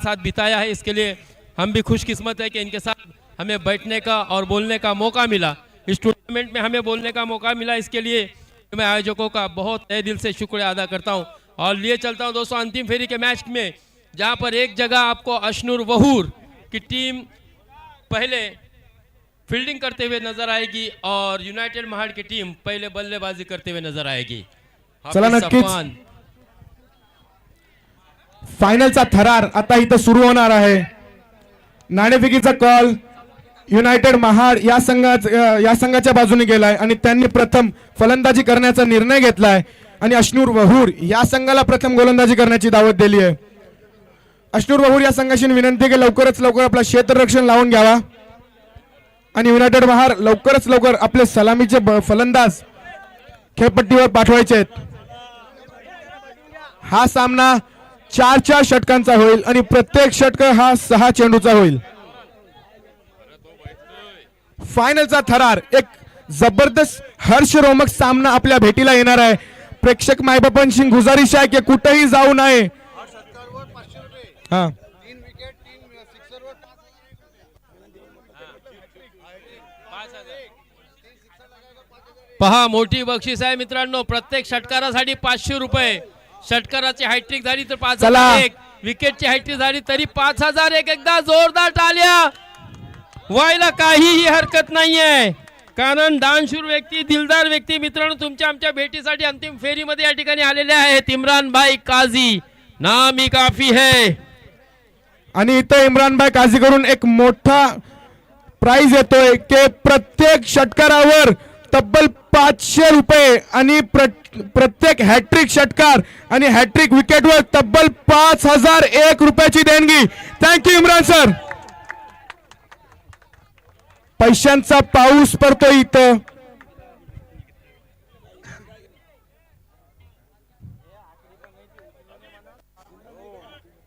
साथ बिताया है, इसके लिए हम भी खुशकिस्मत है कि इनके साथ हमें बैठने का और बोलने का मौका मिला। इस टूर्नामेंट में हमें बोलने का मौका मिला, इसके लिए मैं आयोजकों का बहुत तहे दिल से शुक्रिया अदा करता हूं। और लिए चलता हूं दोस्तों अंतिम फेरी के मैच में, जहां पर एक जगह आपको अशनूर वहूर की टीम पहले फील्डिंग करते हुए नजर आएगी और यूनाइटेड महाड की टीम पहले बल्लेबाजी करते हुए नजर आएगी। चला हाफिज नक्कीच सफवान फायनलचा थरार आता इथं सुरू होणार आहे। नाणेफेकीचा कॉल युनायटेड महाड या संघाच्या बाजूने गेलाय आणि त्यांनी प्रथम फलंदाजी करण्याचा निर्णय घेतलाय आणि अशनूर वहूर या संघाला प्रथम गोलंदाजी करण्याची दावत दिली आहे। अशनूर वहूर या संघाशी विनंती की लवकरच लवकर आपला क्षेत्ररक्षण लावून घ्यावा आणि युनायटेड महाड लवकरच लवकर आपले सलामीचे फलंदाज खेळपट्टीवर पाठवायचे आहेत। हा सामना 4 षटकांचा होईल आणि प्रत्येक षटक हा 6 चेंडूचा होईल। फायनलचा थरार एक जबरदस्त हर्षरोमक सामना आपल्या भेटीला येणार आहे। प्रेक्षक मायबापांची गुजारिश आहे की कुठेही जाऊ नये। हां पहा मोठी बक्षीस आहे मित्रांनो, प्रत्येक षटकारासाठी 500 रुपये। षटकाराची हॅट्रिक झाली तर 5001, विकेटची हॅट्रिक झाली तरी 5001। एकदा जोरदार टाळ्या व्हायला काहीही हरकत नाहीये, कारण दानशूर व्यक्ती, दिलदार व्यक्ती मित्रांनो तुमच्या आमच्या भेटीसाठी अंतिम फेरीमध्ये या ठिकाणी आलेले आहेत। इम्रान भाई काझी नाम ही काफी है। आणि इथं इम्रान भाई काझी करून एक मोठा प्राइज येतोय की प्रत्येक षटकारावर तब्बल 500 रुपये आणि प्रत्येक हॅट्रिक षटकार आणि हॅट्रिक विकेटवर तब्बल 5001 रुपयाची देणगी। Thank you Imran sir. पैशांचा पाऊस पडतो इथं।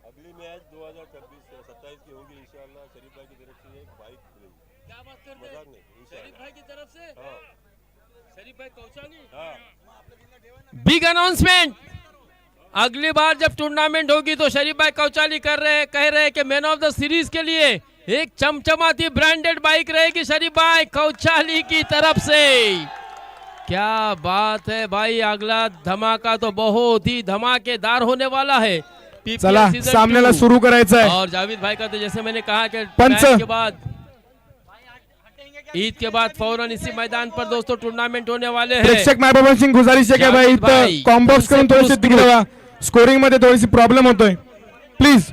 अगली मैच 2026-27 की होगी इंशाल्लाह। शरीफ भाई की तरफ से एक बाइक मिलेगी। क्या बात करते हैं? शरीफ भाई की तरफ से? हाँ। शरीफ भाई कौशानी? हाँ। बिग अनाउंसमेंट, अगली बार जब टूर्नामेंट होगी तो शरीफ भाई कौचाली कह रहे हैं कि मैन ऑफ द सीरीज के लिए एक चमचमाती ब्रांडेड बाइक रहेगी शरीफ भाई कौचाली की तरफ से। क्या बात है भाई, अगला धमाका तो बहुत ही धमाकेदार होने वाला है। चला सामन्याला सुरू करायचं आहे। और जावेद भाई का तो जैसे मैंने कहा कि पंच मैच के बाद, ईद के बाद फौरन इसी मैदान पर दोस्तों टूर्नामेंट होने वाले हैं। प्रेक्षक मायबाबांची गुजारिश आहे की भाई इथं कॉम्बॉक्स करून थोडीशी दिगडवा, स्कोरिंग मध्ये थोडीशी प्रॉब्लेम होतोय, प्लीज।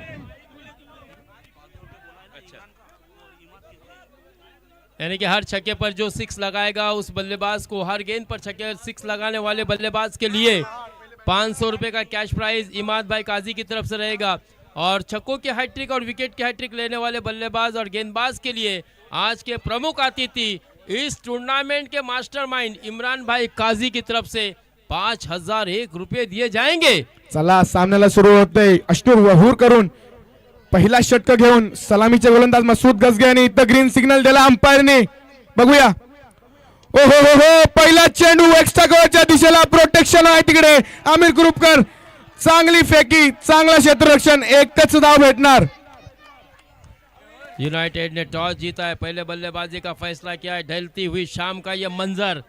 यानी कि हर छक्के पर जो 6 लगाएगा उस बल्लेबाज को, हर गेंद पर छक्के 6 लगाने वाले बल्लेबाज के लिए 500 रुपए का कैश प्राइज इमाद भाई काजी की तरफ से रहेगा। और छक्कों की हैट्रिक और विकेट की हैट्रिक लेने वाले बल्लेबाज और गेंदबाज के लिए आज के प्रमुख अतिथि इस टूर्नामेंट के मास्टरमाइंड इमरान भाई काजी की तरफ से 5001 रुपये दिए जाएंगे। चला सामन्याला सुरू होतंय। अशनूर वहूर करून पहिला षटक घेऊन सलामीचे गोलंदाज मसूद गजगे आणि इथं ग्रीन सिग्नल दिला अंपायरने। बघूया, ओ हो हो हो, पहिला चेंडू एक्स्ट्रा कव्हरच्या दिशेला, प्रोटेक्शन आहे तिकडे। आमिर कुरुपकर चांगली फेकी, चांगला क्षेत्ररक्षण, एकच धाव भेटणार। यूनाइटेड ने टॉस जीता है, पहले बल्लेबाजी का फैसला किया है। ढलती हुई शाम का यह मंजर,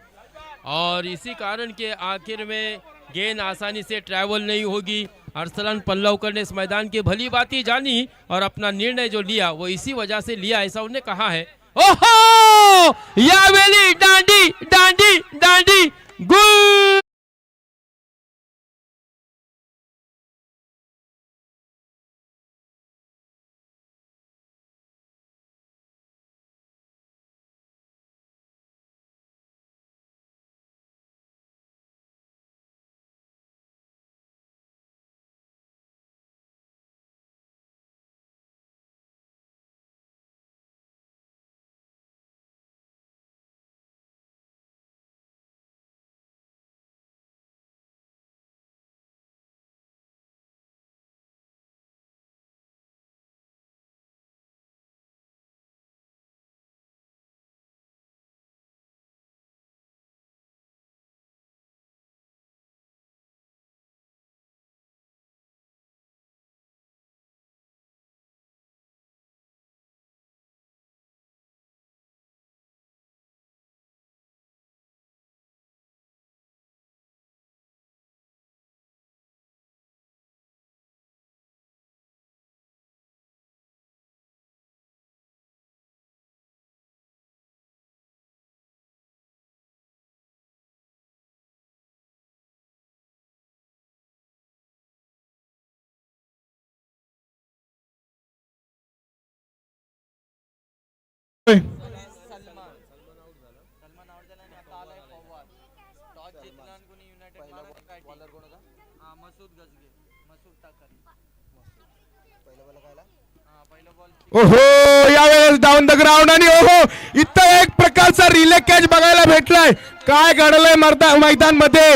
और इसी कारण के आखिर में गेंद आसानी से ट्रैवल नहीं होगी। अरसलन पल्लवकर ने इस मैदान की भली बात ही जानी और अपना निर्णय जो लिया वो इसी वजह से लिया, ऐसा उन्होंने कहा है। ओहो, यावेली डांडी डांडी डांडी गुल। बॉलर कोण होता? मसूद गजगे, मसूद टाकरी. पहिला बॉल खायला पहिला बॉल ओहो यावेळेस डाऊन द ग्राउंड आणि ओहो इथं एक प्रकारचा रिले कॅच बघायला भेटलाय. काय घडलंय मैदान मध्ये.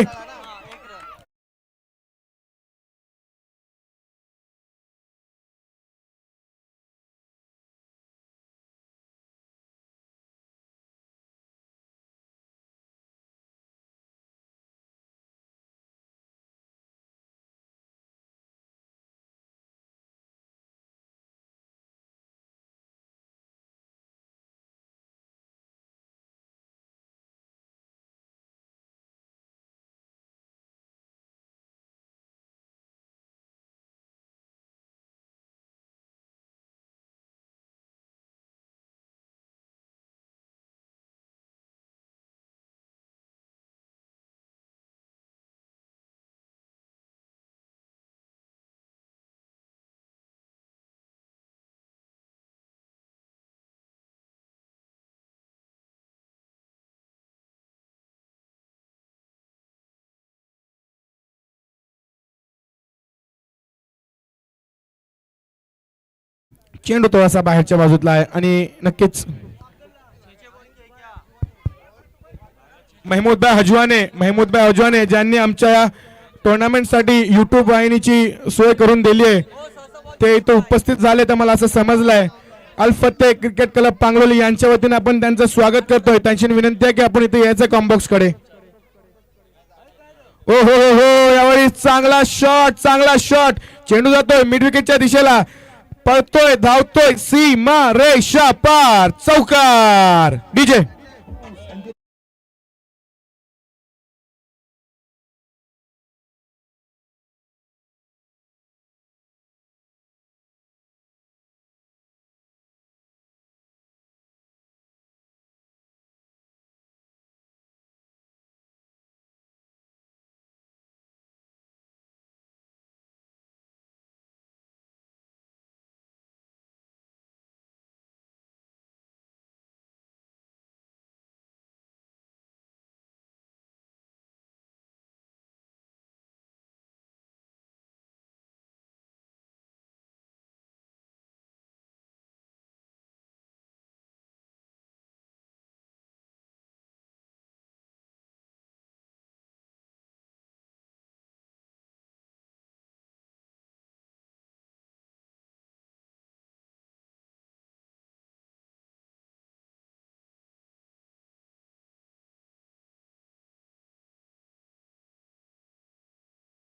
चेंडू थोडासा बाहेरच्या बाजूला आहे आणि नक्कीच महमूदभाई हजवाने ज्यांनी आमच्या या टुर्नामेंटसाठी युट्यूब वाहिनीची सोय करून दिली आहे ते इथं उपस्थित झाले तर मला असं समजलंय. अल फतेह क्रिकेट क्लब पांगलोली यांच्या वतीने आपण त्यांचं स्वागत करतोय. त्यांची विनंती आहे की आपण इथे यायचं कॉम्बॉक्स कडे. ओ हो हो हो यावेळी चांगला शॉट चेंडू जातोय मिड विकेटच्या दिशेला. पळतोय धावतोय सीमा रेषा पार चौकार. डीजे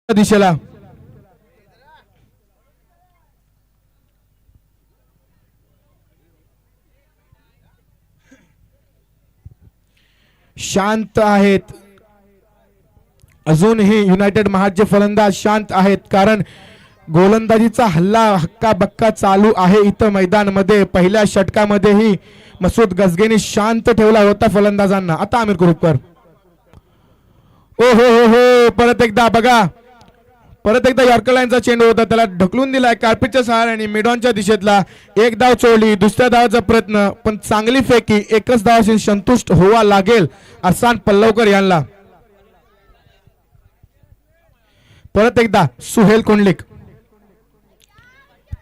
दिशेला शांत आहेत. अजूनही युनायटेड महाडचे फलंदाज शांत आहेत कारण गोलंदाजीचा हल्ला हक्का बक्का चालू आहे इथं मैदानामध्ये. पहिल्या षटकामध्येही मसूद गजगेने शांत ठेवला होता फलंदाजांना. आता आमिर कुरुपकर ओ हो हो हो परत एकदा यॉर्कर लाईनचा चेंडू होता त्याला ढकलून दिलाय कार्पेटच्या सहाऱ्याने मिडॉनच्या दिशेतला. एक धाव चोरली. दुसऱ्या धावाचा प्रयत्न पण चांगली फेकी. एकच धावाशी संतुष्ट व्हावा लागेल अरसान पल्लवकर यांना. परत एकदा सुहेल कुंडलिक.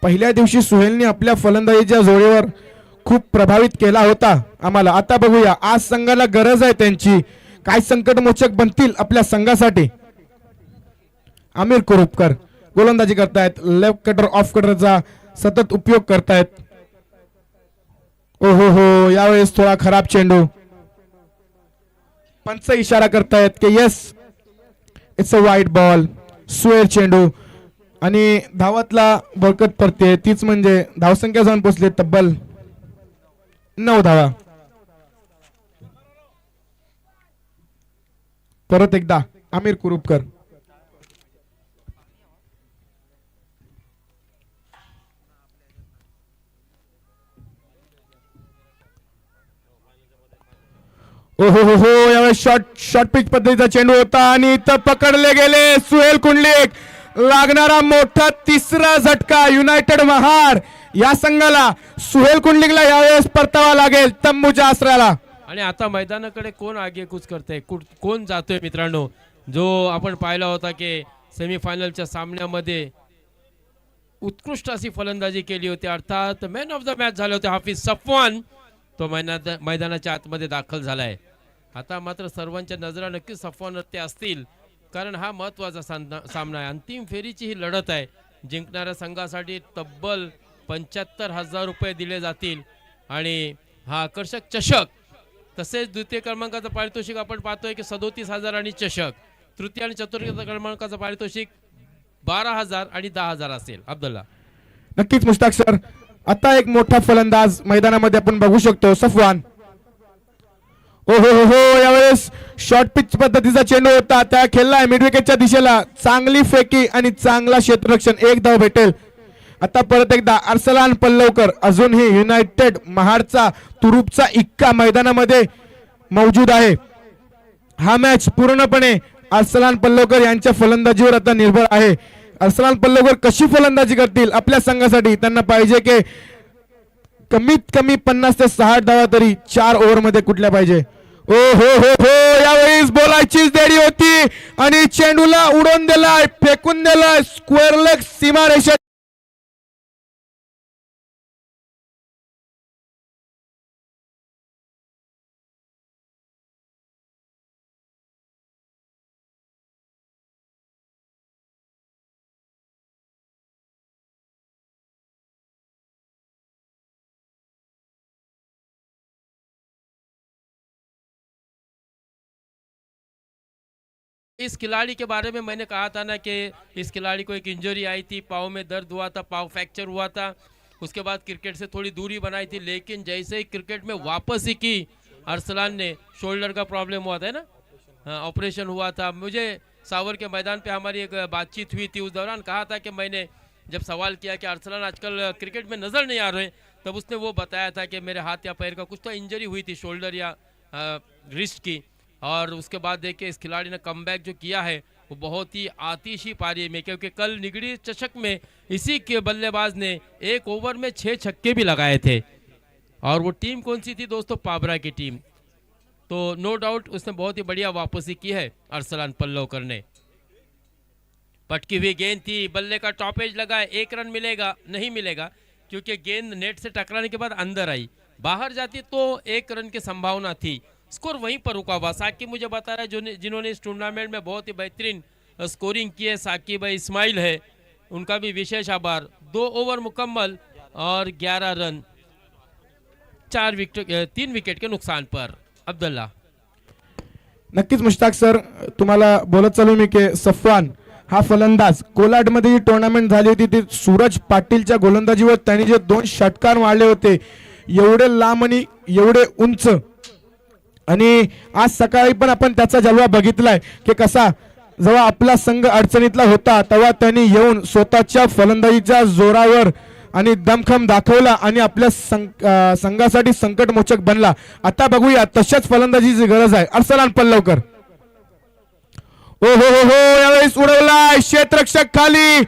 पहिल्या दिवशी सुहेलने आपल्या फलंदाजीच्या जोडीवर खूप प्रभावित केला होता आम्हाला. आता बघूया आज संघाला गरज आहे त्यांची. काय संकटमोचक बनतील आपल्या संघासाठी. आमिर कुरुपकर गोलंदाजी करतायत. लेफ्ट कटर ऑफ कटरचा सतत उपयोग करतायत. ओ हो हो यावेळेस थोडा खराब चेंडू. पंच इशारा करतायत की येस इट्स अ वाईट बॉल. सुहेल चेंडू आणि धावातला बरकत पडते तीच म्हणजे धावसंख्या जाऊन पोहोचली तब्बल 9 धावा. परत एकदा आमिर कुरुपकर. ओ हो हो हो यावेळेस शॉर्ट पिच पद्धतीचा चेंडू होता आणि इथं पकडले गेले सुहेल कुंडलिक. लागणारा मोठा तिसरा झटका युनायटेड महाड या संघाला. सुहेल कुंडलिकला यावेळेस परतावा लागेल तंबूच्या आश्रयाला. आणि आता मैदानाकडे कोण आगेकूच करते कोण जातोय मित्रांनो जो आपण पाहिला होता की सेमीफायनलच्या सामन्यामध्ये उत्कृष्ट अशी फलंदाजी केली होती, अर्थात मॅन ऑफ द मॅच झाले होते हाफिज सफवान, तो मैदानाच्या आतमध्ये दाखल झाला आहे. आता मात्र सर्वांच्या नजरा नक्कीच सफवानवरती असतील, कारण हा महत्त्वाचा सामना आहे. अंतिम फेरीची ही लढत आहे. जिंकणाऱ्या संघासाठी तब्बल 75,000 रुपये दिले जातील आणि हा आकर्षक चषक, तसेच द्वितीय क्रमांकाचं पारितोषिक आपण पाहतोय की 37,000 आणि चषक, तृतीय आणि चतुर्थ क्रमांकाचं पारितोषिक 12,000 आणि 10,000 असेल. अब्दुल्ला. नक्कीच मुश्ताक सर, आता एक मोठा फलंदाज मैदानामध्ये आपण बघू शकतो, सफवान. ओ हो हो हो, यावेळेस शॉर्ट पिच पद्धतीचा चेंडू होता, त्या खेळलाय मिड विकेटच्या दिशेला, चांगली फेकी आणि चांगला क्षेत्ररक्षण, एक धाव भेटेल. आता परत एकदा अर्सलान पल्लवकर, अजूनही युनायटेड महाडचा तुरुपचा इक्का मैदानामध्ये मौजूद आहे. हा मॅच पूर्णपणे अर्सलान पल्लवकर यांच्या फलंदाजीवर आता निर्भर आहे. अर्सलान पल्लवकर कशी फलंदाजी करतील आपल्या संघासाठी, त्यांना पाहिजे की कमीत कमी 50 ते 60 धावा तरी 4 ओव्हरमध्ये कुठल्या पाहिजे. ओ हो हो हो, यावेळेस बोलायचीच देरी होती आणि चेंडूला उडवून दिलाय, फेकून दिलाय स्क्वेअर लेग सीमारेषा. इस खिलाड़ी के बारे में मैंने कहा था ना कि इस खिलाड़ी को एक इंजरी आई थी, पाँव में दर्द हुआ था, पाँव फ्रैक्चर हुआ था, उसके बाद क्रिकेट से थोड़ी दूरी बनाई थी, लेकिन जैसे ही क्रिकेट में वापस ही की अरसलान ने, शोल्डर का प्रॉब्लम हुआ था ना, हाँ, ऑपरेशन हुआ था. मुझे सावर के मैदान पे हमारी एक बातचीत हुई थी, उस दौरान कहा था कि मैंने जब सवाल किया कि अरसलान आजकल क्रिकेट में नज़र नहीं आ रहे, तब उसने वो बताया था कि मेरे हाथ या पैर का कुछ तो इंजरी हुई थी, शोल्डर या रिस्ट की. और उसके बाद देखिए इस खिलाड़ी ने कमबैक जो किया है वो बहुत ही आतिशी पारी में, क्योंकि कल निगड़ी चषक में इसी के बल्लेबाज ने 1 ओवर में 6 छक्के भी लगाए थे. और वो टीम कौन सी थी दोस्तों? पाबरा की टीम. तो नो डाउट उसने बहुत ही बढ़िया वापसी की है अरसलान पल्लवकर ने. पटकी हुई गेंद थी, बल्ले का टॉप एज लगा, 1 रन मिलेगा? नहीं मिलेगा, क्योंकि गेंद नेट से टकराने के बाद अंदर आई, बाहर जाती तो 1 रन की संभावना थी. स्कोर वहीं पर रुका हुआ. साकिब मुझे बता रहा है जिन्होंने इस टूर्नामेंट में बहुत ही बेहतरीन स्कोरिंग की है, साकिब भाई इस्माइल है, उनका भी विशेष आभार. 2 ओवर मुकम्मल और 11 रन, 3 विकेट के नुकसान पर. अब्दुल्ला. नक्कीच मुश्ताक सर, तुम्हाला बोलत चालू मी की सफवान हा फलंदाज, कोलाडमध्ये जी टुर्नामेंट झाली होती ती सूरज पाटीलच्या गोलंदाजीवर त्यांनी जे 2 षटकार मारले होते, एवढे लांब आणि एवढे उंच, आणि आज सकाळी पण आपण त्याचा जलवा बघितलाय की कसा जेव्हा आपला संघ अडचणीतला होता तेव्हा त्यांनी येऊन स्वतःच्या फलंदाजीच्या जोरावर आणि दमखम दाखवला आणि आपल्या संघासाठी संकटमोचक बनला. आता बघूया तशाच फलंदाजीची गरज आहे अरसलान पल्लवकर. ओ हो हो हो, यावेळेस उडवलाय क्षेत्ररक्षक खाली,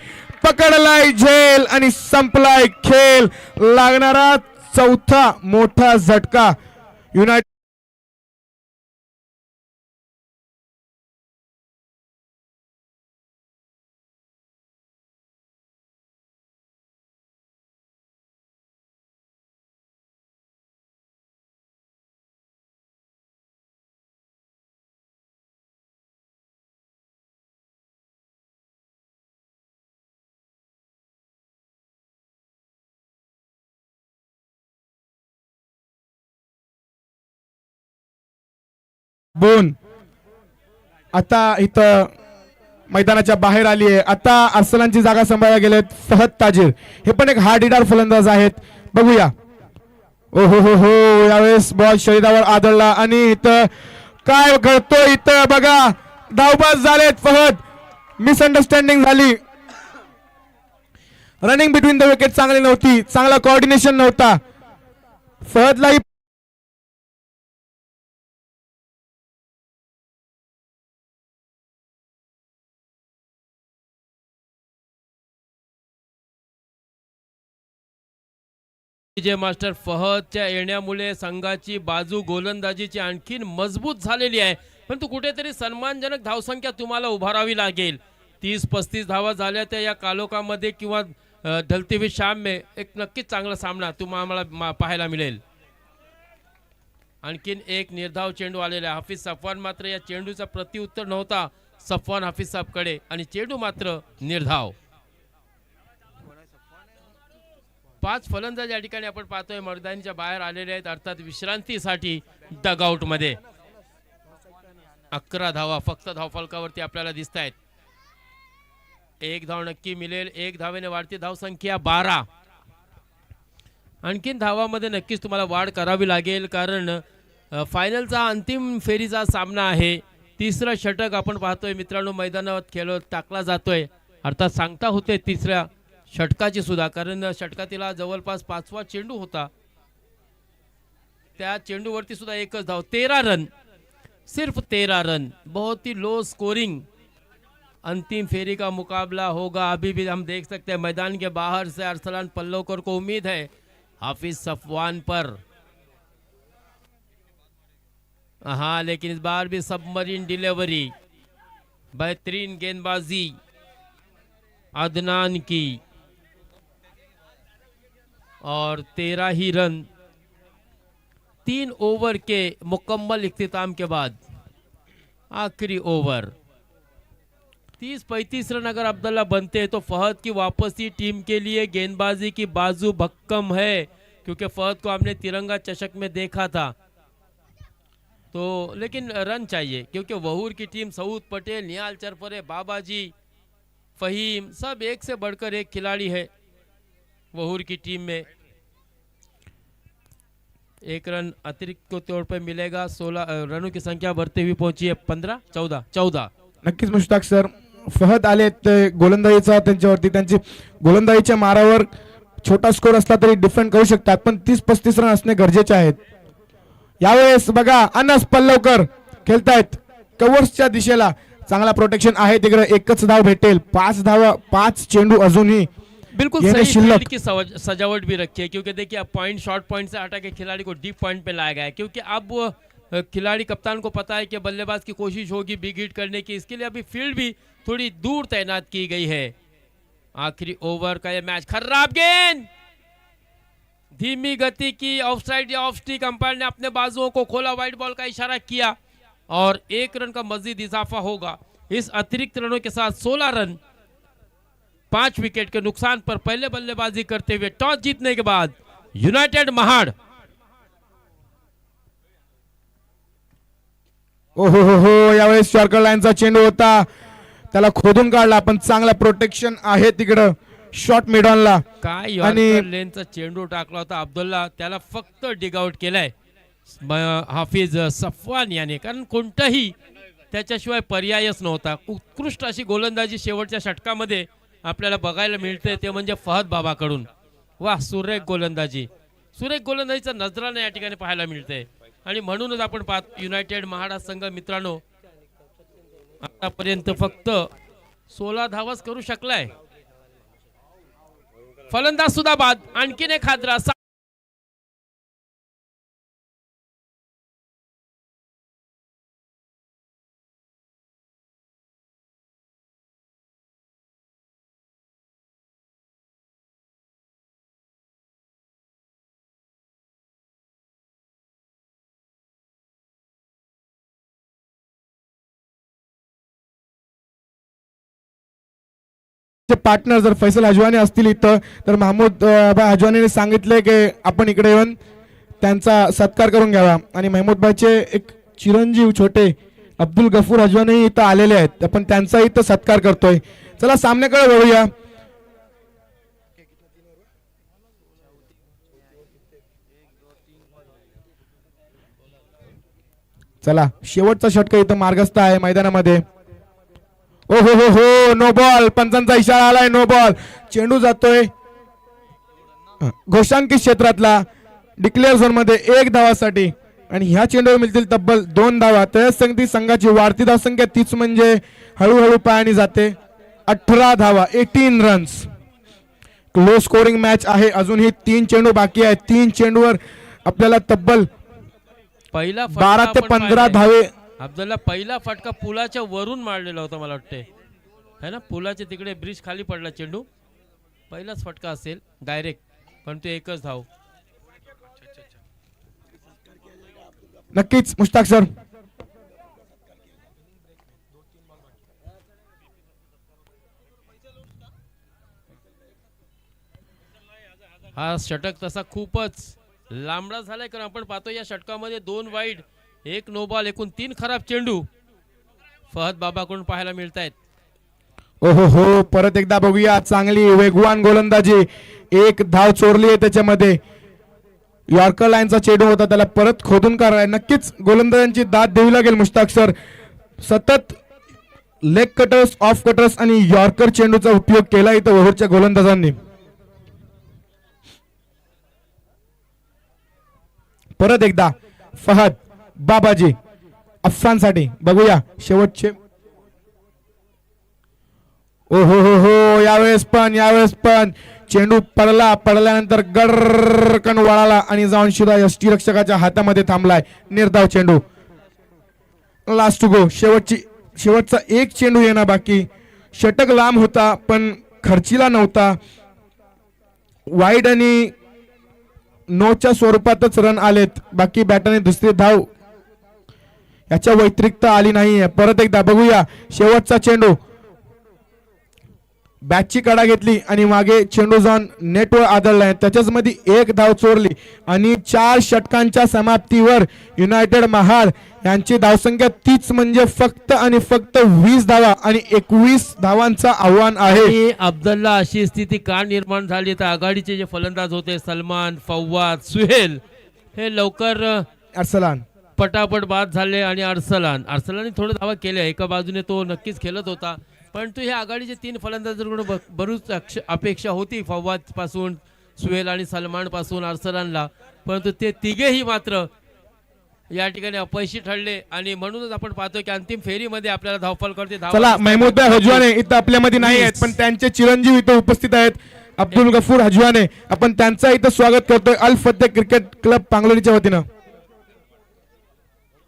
पकडलाय झेल आणि संपलाय खेळ. लागणारा 4था मोठा झटका युनायटेड. बोन आता इथं मैदानाच्या बाहेर आली आहे. आता अर्सलानची जागा सांभाळायला गेलेत फहद ताजीर, हे पण एक हार्ड हिटर फलंदाज आहेत. बघूया. ओ हो हो हो, यावेळेस बॉल शरीरावर आदळला आणि इथं काय घडतो इथं बघा, धावबाज झालेत फहद, मिसअंडरस्टँडिंग झाली. रनिंग बिटवीन द विकेट चांगली नव्हती, चांगला कोऑर्डिनेशन नव्हता. फहदलाही विजय मास्टर फहदच्या येण्यामुळे संघाची बाजू गोलंदाजीची आणखीन मजबूत झालेली आहे. परंतु कुठेतरी सन्मानजनक धावसंख्या तुम्हाला उभारावी लागेल. 30-35 धावा झाल्या त्या या कालोखामध्ये किंवा ढलती हुई शाम में एक नक्कीच चांगला सामना तुम्हाला पाहायला मिळेल. आणखीन एक निर्धाव चेंडू आलेला आहे. हाफिज सफवान मात्र या चेंडूचा प्रत्युत्तर नव्हता सफवान हाफिज साहेबकडे आणि चेंडू मात्र निर्धाव. 5 फलंदाज या ठिकाणी आपण पाहतोय मैदानाच्या बाहेर आलेले आहेत, अर्थात विश्रांतीसाठी डगआउट मध्ये. 11 धावा फक्त धावफलकावरती आपल्याला दिसत आहेत. एक धाव नक्की मिळेल. एक धावेने वाढती धावसंख्या 12. आणखीन धावामध्ये नक्कीच तुम्हाला वाढ करावी लागेल, कारण फायनलचा अंतिम फेरीचा सामना आहे. तिसरा षटक आपण पाहतोय मित्रांनो मैदानावर खेळ टाकला जातोय, अर्थात सांगता होते तिसऱ्या षटकाची सुद्धा, कारण षटकातील जवळपास 5वा चेंडू होता. त्या चेंडूवरती सुद्धा एकच धाव. 13 रन, सिर्फ 13 रन. बहुत ही लो स्कोरिंग अंतिम फेरी का मुकाबला होगा. अभी भी हम देख सकते हैं मैदान के बाहर से अरसलान पल्लवकर को उम्मीद है हाफिज सफवान पर. हाँ, लेकिन इस बार भी सबमरीन डिलीवरी, बेहतरीन गेंदबाजी अदनान की और 13 ही रन 3 ओवर के मुकम्मल इख्तिताम के बाद. आखिरी ओवर 30-35 रन अगर अब्दुल्ला बनते हैं तो फहद की वापसी टीम के लिए गेंदबाजी की बाजू भक्कम है, क्योंकि फहद को हमने तिरंगा चषक में देखा था. तो लेकिन रन चाहिए, क्योंकि वहूर की टीम सऊद पटेल, निहाल चरपरे, बाबाजी, फहीम सब एक से बढ़कर एक खिलाड़ी है वहूर की टीम में. एक रन अतिरिक्त के तौर पर मिलेगा. 16 रनों की संख्या बढ़ते हुए पहुंची है 14. नक्कीच मुश्ताक सर, फहद आले गोलंदाजीचा त्यांच्यावरती, त्यांची गोलंदाजीच्या मारावर छोटा स्कोर असला तरी डिफेंड करू शकतात, पण 30-35 रन असणे गरजेचे आहेत. यावेळेस बघा अनस पल्लवकर खेळतायत कव्हर्सच्या दिशेला. चांगला प्रोटेक्शन आहे तिकडे. एकच धाव भेटेल. 5 धावा, 5 चेंडू अजूनही बिल्कुल सही फील्ड की सजावट भी रखी है, क्योंकि देखिए अब पॉइंट शॉर्ट पॉइंट से हटा के खिलाड़ी को डीप पॉइंट पे लाया गया है, क्योंकि अब खिलाड़ी कप्तान को पता है कि बल्लेबाज की कोशिश होगी बिग हिट करने की. इसके लिए अभी फील्ड भी थोड़ी दूर तैनात की गई है. आखिरी ओवर का ये मैच. खराब गेंद, धीमी गति की, ऑफ साइड या ऑफ स्टिक. अंपायर ने अपने बाजुओं को खोला, वाइड बॉल का इशारा किया और 1 रन का मजीद इजाफा होगा. इस अतिरिक्त रनों के साथ 16 रन 5 विकेट के नुकसान पर पहले बल्लेबाजी करते हुए टॉस जीतने के बाद यूनाइटेड महाड़. ओहो हो हो, यावेळेस यॉर्कर लाईनचा चेंडू होता, त्याला खोदून काढला, पण चांगला प्रोटेक्शन आहे तिकडं शॉर्ट मिडॉनला. काय यॉर्कर लेनचा चेंडू टाकला होता अब्दुल्ला, त्याला फक्त डिगआउट केलाय हाफिज सफवान याने, कारण कोणताही त्याच्याशिवाय पर्यायच नव्हता. उत्कृष्ट अशी गोलंदाजी शेवटच्या षटकामध्ये आपल्याला बघायला मिळते, ते म्हणजे फहद बाबाकडून. वाह, सुरेख गोलंदाजी, सुरेख गोलंदाजीचा नजराने या ठिकाणी पाहायला मिळते. आणि म्हणूनच आपण पाहतो युनायटेड महाडा संघ मित्रांनो आतापर्यंत फक्त 16 धावाच करू शकलाय. फलंदाज सुद्धा बाद. आणखीन एक हादरा. पार्टनर जर फैसल हजवानी असतील इथं, तर महमूद भाई हजवानीने सांगितले की आपण इकडे येऊन त्यांचा सत्कार करून घ्यावा. आणि महमूद भाईचे एक चिरंजीव छोटे अब्दुल गफूर हजवानी इथं आलेले आहेत, आपण त्यांचा इथं सत्कार करतोय. चला सामन्याकडे वळूया. चला शेवटचा षटक इथं मार्गस्थ आहे मैदानामध्ये. ओ हो हो हो, नो बॉल. पंचांचा इशारा आलाय, नो बॉल. चेंडू जातोय घोषांकित क्षेत्रातला डिक्लेअर झोन मध्ये 1 धावासाठी, आणि ह्या चेंडूवर मिळतील तब्बल 2 धावा. तळसंगती संघाची वाढती धावसंख्या तीच म्हणजे हळूहळू पायाने जाते. 18 धावा, 18 रन्स. लो स्कोरिंग मॅच आहे. अजूनही 3 चेंडू बाकी आहेत. 3 चेंडूवर आपल्याला तब्बल पहिला 12 ते 15 धावे अब्दुल्ला पहिला फटका पुलाच्या वरून मारलेला होता मला वाटते है ना, पुलाच्या तिकडे ब्रिज खाली पडला चेंडू, पहिलाच फटका असेल डायरेक्ट, पण तो एकच धाव. नक्कीच मुश्ताक सर. हा षटक तसा खूपच लांबडा झालाय, कारण आपण पाहतो या षटकामध्ये 2 वाईड 1 नो बॉल एकूण 3 खराब चेंडू फहद बाबाकडून पाहायला मिळत आहेत. ओहो हो, परत एकदा बघूया, चांगली वेगवान गोलंदाजी, 1 धाव चोरली आहे त्याच्यामध्ये. यॉर्कर लाईनचा चेंडू होता, त्याला परत खोदून काढाय. नक्कीच गोलंदाजांची दाद द्यावी लागेल मुश्ताक सर. सतत लेग कटर्स, ऑफ कटर्स आणि यॉर्कर चेंडूचा उपयोग केला इथं ओव्हरच्या गोलंदाजांनी. परत एकदा फहद बाबाजी अफसानसाठी बघूया शेवटचे. ओ हो हो हो, यावेळेस पण चेंडू पडल्यानंतर गडकन वळाला आणि जाऊन शिदा यष्टीरक्षकाच्या हातामध्ये थांबलाय. निर्धाव चेंडू, लास्ट टू गो, शेवटचा 1 चेंडू येणं बाकी. षटक लांब होता पण खर्चीला नव्हता. वाईड आणि नोच्या स्वरूपातच रन आलेत, बाकी बॅटरने दुसरी धाव याच्या व्यतिरिक्त आली नाहीये. परत एकदा बघूया, शेवटचा चेंडू, बॅटची कडा घेतली आणि मागे चेंडू जाऊन नेटवर आदळलाय, त्याच्याच मध्ये 1 धाव चोरली आणि 4 षटकांच्या समाप्तीवर युनायटेड महाड यांची धावसंख्या तीच म्हणजे फक्त आणि फक्त 20 धावा आणि 21 धावांचं आव्हान आहे. आणि अब्दुल्ला अशी स्थिती का निर्माण झाली तर आघाडीचे जे फलंदाज होते सलमान, फव्वाद, सुहेल हे लवकर अर्सलान पटापट बाद झाले आणि अर्सलाने थोडं धावा केल्या, एका बाजूने तो नक्कीच खेळत होता, परंतु हे आघाडीचे 3 फलंदाजांकडून बरीच अपेक्षा होती फव्वाद पासून, सुहेल आणि सलमान पासून अर्सलानला, परंतु ते तिघेही मात्र या ठिकाणी अपयशी ठरले आणि म्हणूनच आपण पाहतो की अंतिम फेरीमध्ये आपल्याला धावफल करते. चला, महमूद भाई हजवाने इथं आपल्यामध्ये नाही आहेत, पण त्यांचे चिरंजीव इथं उपस्थित आहेत, अब्दुल गफूर हजवाने. आपण त्यांचा इथं स्वागत करतोय अल फतेह क्रिकेट क्लब पांगलोलीच्या वतीनं.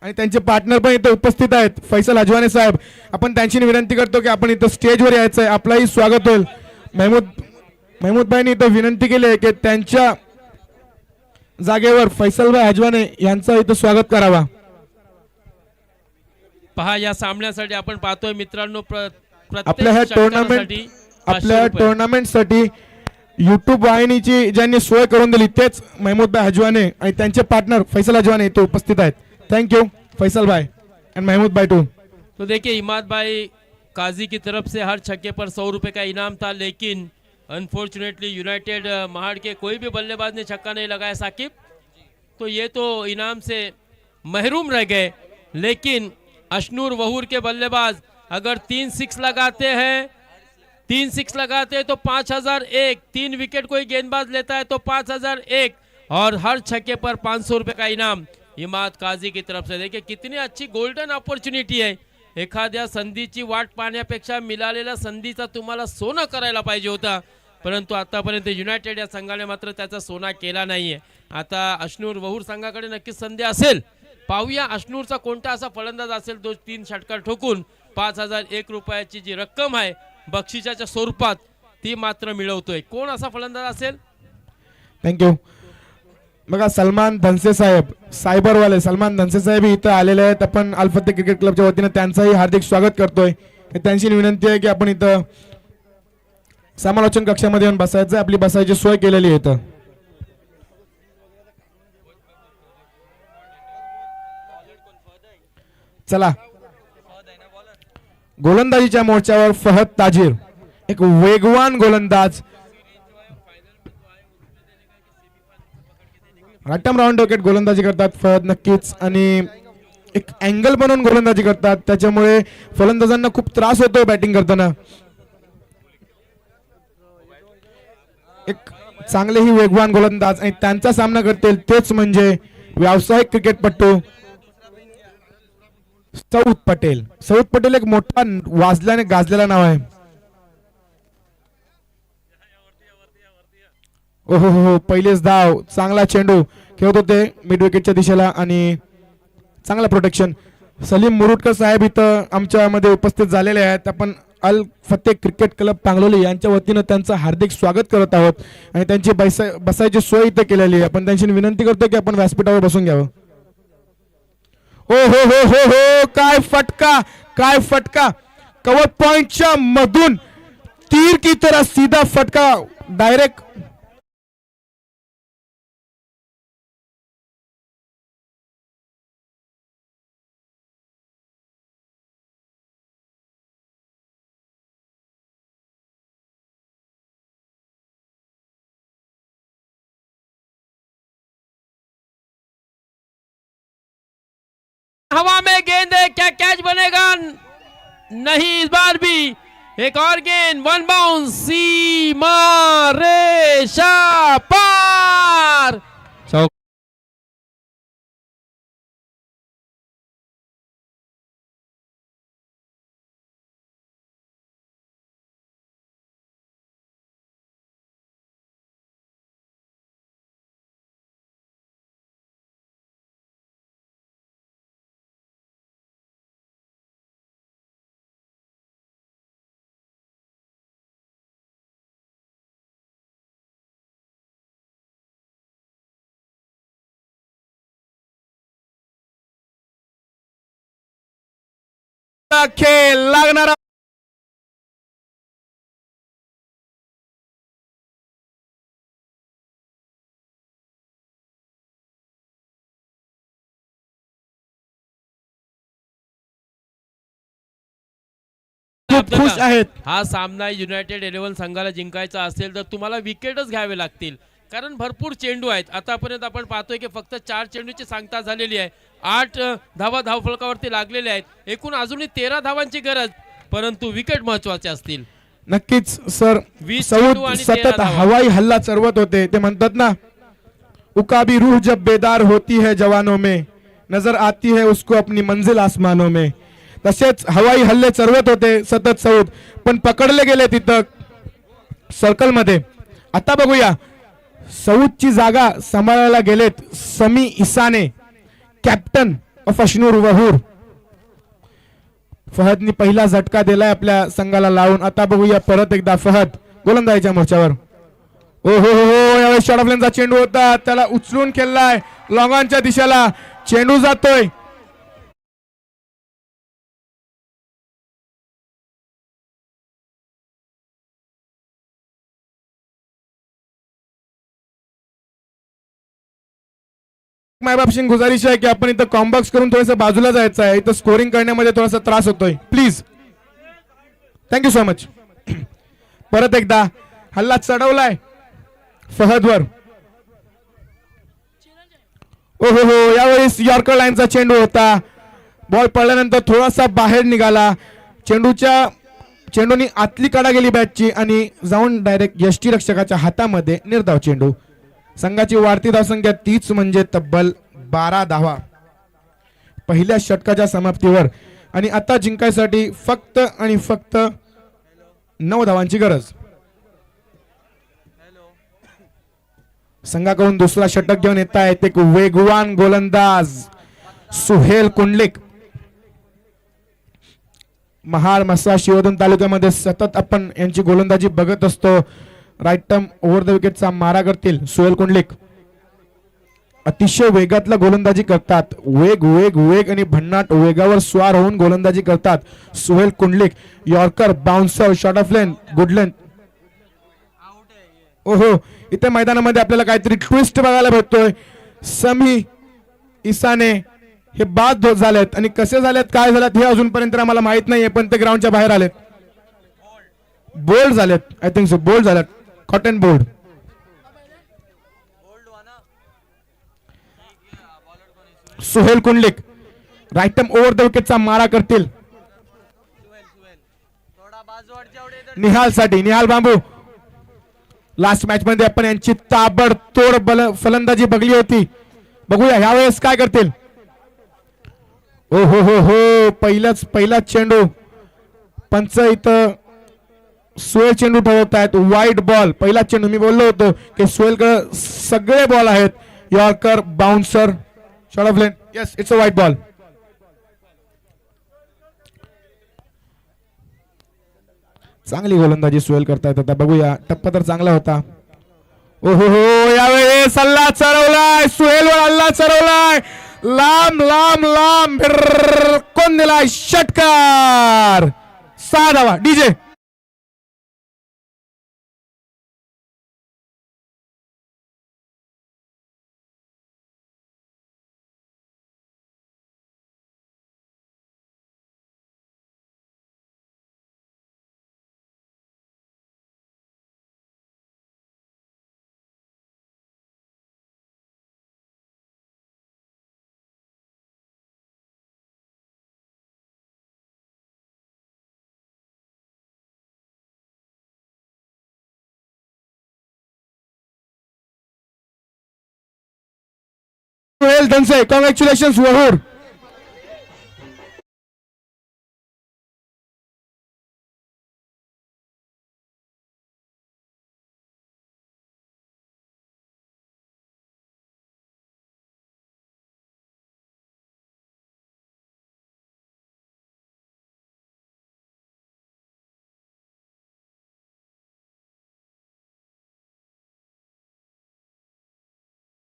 आणि त्यांचे पार्टनर पण इथं उपस्थित आहेत, फैसल हजवाने साहेब. आपण त्यांची विनंती करतो की आपण इथं स्टेजवर यायचं आहे, आपलाही स्वागत होईल. महमूद भाईंनी इथं विनंती केली आहे की त्यांच्या जागेवर फैसल भाई हजवाने यांचं इथं स्वागत करावा. पहा, या सामन्यासाठी आपण पाहतोय मित्रांनो, आपल्या ह्या टुर्नामेंटसाठी युट्यूब वाहिनीची ज्यांनी सोय करून दिली तेच महमूद भाई हजवाने आणि त्यांचे पार्टनर फैसल हजवाने इथे उपस्थित आहेत. थैंक यू फैसल भाई एंड महमूद भाई टू. तो देखिए, इमाद भाई काजी की तरफ से हर छक्के पर 100 रुपए का इनाम था, लेकिन अनफॉर्चुनेटली यूनाइटेड महाड़ के कोई भी बल्लेबाज ने छक्का नहीं लगाया साकिब, तो ये तो इनाम से महरूम रह गए. लेकिन अशनूर वहूर के बल्लेबाज अगर 3 सिक्स लगाते हैं तो 5001, 3 विकेट कोई गेंदबाज लेता है तो 5001 और हर छक्के पर 500 रुपए का इनाम इमाद काजी की तरफ से. देखिए कितनी अच्छी गोल्डन अपॉर्च्युनिटी आहे. एखाद्या संधीची वाट पाहण्यापेक्षा मिळालेल्या संधीचा तुम्हाला सोनं करायला पाहिजे होता, परंतु आतापर्यंत युनायटेड या संघाने मात्र त्याचा सोना केला नाहीये. आता अशनूर वहूर संघाकडे नक्कीच संधी असेल. पाहूया अशनूरचा कोणता असा फलंदाज असेल तो 3 षटकार ठोकून 5001 रुपयाची जी रक्कम आहे बक्षिसाच्या स्वरूपात ती मात्र मिळवतोय. कोण असा फलंदाज असेल? थँक्यू. बघा, सलमान धनसे साहेब, सायबरवाले सलमान धनसे साहेब इथं आलेले आहेत. आपण अल फतेह क्रिकेट क्लबच्या वतीनं त्यांचंही हार्दिक स्वागत करतोय. त्यांची विनंती आहे की आपण इथं समालोचन कक्षामध्ये येऊन बसायचं, आपली बसायची सोय केलेली आहे इथं. चला, गोलंदाजीच्या मोर्चावर फहद ताजीर, एक वेगवान गोलंदाज, राटम राऊंड विकेट गोलंदाजी करतात फहद नक्कीच, आणि एक अँगल बनवून गोलंदाजी करतात, त्याच्यामुळे फलंदाजांना खूप त्रास होतो बॅटिंग करताना. एक चांगलेही वेगवान गोलंदाज आणि त्यांचा सामना करतील तेच म्हणजे व्यावसायिक क्रिकेटपटू सौद पटेल. सौद पटेल एक मोठा वाजल्याने गाजलेला नाव आहे. ओहो हो, पहिलेच धाव, चांगला चेंडू खेळत होते मिड विकेटच्या दिशेला आणि चांगला प्रोटेक्शन. सलीम मुरुटकर साहेब इथं आमच्यामध्ये उपस्थित झालेले आहेत. आपण अल फतेह क्रिकेट क्लब पांगलोली यांच्या वतीनं त्यांचं हार्दिक स्वागत करत आहोत आणि त्यांची बसायची सोय इथे केलेली आहे. आपण त्यांची विनंती करतो की आपण व्यासपीठावर बसून घ्यावं. हो हो हो हो हो, काय फटका, काय फटका. कवर पॉइंटच्या मधून तीर की तरह सीधा फटका डायरेक्ट. हवा में गेंद है, क्या कैच बनेगा? नहीं, इस बार भी एक और गेंद, वन बाउंस, सीमा रेशा पार. खेळ लागणारा खूप खुश आहेत. हा सामना युनायटेड 11 संघाला जिंकायचा असेल तर तुम्हाला विकेटच घ्यावे लागतील, कारण भरपूर चेंडू आहेत. आतापर्यंत आपण पाहतोय की फक्त 4 चेंडूची सांगता झालेली आहे. 8 धावा धावफलकावरती लागलेल्या आहेत. एकूण अजूनही 13 धावांची गरज, परंतु विकेट महत्वाचे असतील. नक्कीच सर. 20 चेंडू आणि 13 सतत धावा. हवाई हल्ला चरवत होते. ते म्हणतात ना, उकाबी रूह जब बेदार होती है जवानों में, नजर आती है उसको अपनी मंजिल आसमानों में. तसेच हवाई हल्ले चरवत होते सतत सौद, पण पकडले गेले तिथं सर्कल मध्ये. आता बघूया सौदची जागा सांभाळायला गेलेत समी इसाने, कॅप्टन ऑफ अशनूर वहूर. फहदनी पहिला झटका दिलाय आपल्या संघाला लावून. आता बघूया परत एकदा फहद गोलंदाजीच्या मोर्चावर. ओ हो हो हो, यावेळेस शॉर्ट ऑफ लेनचा चेंडू होता, त्याला उचलून खेळलाय लॉंग ऑनच्या दिशेला. चेंडू जातोय. मायबाप सिंग गुजारिश आहे की आपण इथं कॉम्बॉक्स करून थोडंसं बाजूला जायचं आहे. इथं स्कोरिंग करण्यामध्ये थोडासा त्रास होतोय. Please, thank you so much. परत एकदा हल्ला चढवलाय फहदवर. ओ हो हो, यावेळेस यॉर्कर लाईनचा चेंडू होता. बॉल पडल्यानंतर थोडासा बाहेर निघाला. चेंडूनी आतली कडा गेली बॅटची आणि जाऊन डायरेक्ट यष्टीरक्षकाच्या हातामध्ये. निर्धाव चेंडू. संघाची वाढती धावसंख्या 30 म्हणजे तब्बल 12 धावा पहिल्या षटकाच्या समाप्तीवर. आणि आता जिंकायसाठी फक्त आणि फक्त 9 धावांची गरज. संघाकडून दुसरा षटक घेऊन येत आहेत एक वेगवान गोलंदाज सुहेल कुंडलिक. महाड म्हसळा शिवोधन तालुक्यामध्ये सतत आपण यांची गोलंदाजी बघत असतो. राईट टर्म ओव्हर द विकेटचा मारा करतील सुहेल कुंडलिक. अतिशय वेगातला गोलंदाजी करतात. वेग वेग वेग आणि भन्नाट वेगावर स्वार होऊन गोलंदाजी करतात Suhel Kundalik. Yorker, bouncer, short of length, good length. ओहो, इथे मैदानामध्ये आपल्याला काहीतरी ट्विस्ट बघायला भेटतोय. समी इसाने हे बाद झालेत आणि कसे झालेत, काय झालेत हे अजूनपर्यंत आम्हाला माहित नाहीये, पण ते ग्राउंडच्या बाहेर आलेत. बोल्ड झालेत. आय थिंक सो बोल्ड झालेत. कॉटन बोर्ड. Suhel Kundalik right arm over the विकेटचा मारा करतील निहाल साठी. निहाल बांबू. लास्ट मॅच मध्ये आपण यांची ताबडतोड फलंदाजी बघली होती. बघूया यावेळेस काय करतील. ओ हो हो हो, पहिलाच चेंडू. पंच इथं सुहेल चेंडू ठेवत आहेत. वाईट बॉल. पहिला चेंडू. मी बोललो होतो की सुहेलकडे सगळे बॉल आहेत. Yorker, bouncer, short of lane. Yes, it's a वाईट बॉल. चांगली गोलंदाजी सुहेल करतायत. आता बघूया, टप्पा तर चांगला होता. ओहो हो, यावेळी सल्ला चढवलाय, सुहेलवर हल्ला चढवलाय, लांब लांब लांब कोण दिलाय षटकार. 6 धावा. DJ Suhel Dhanse, congratulation Vahur.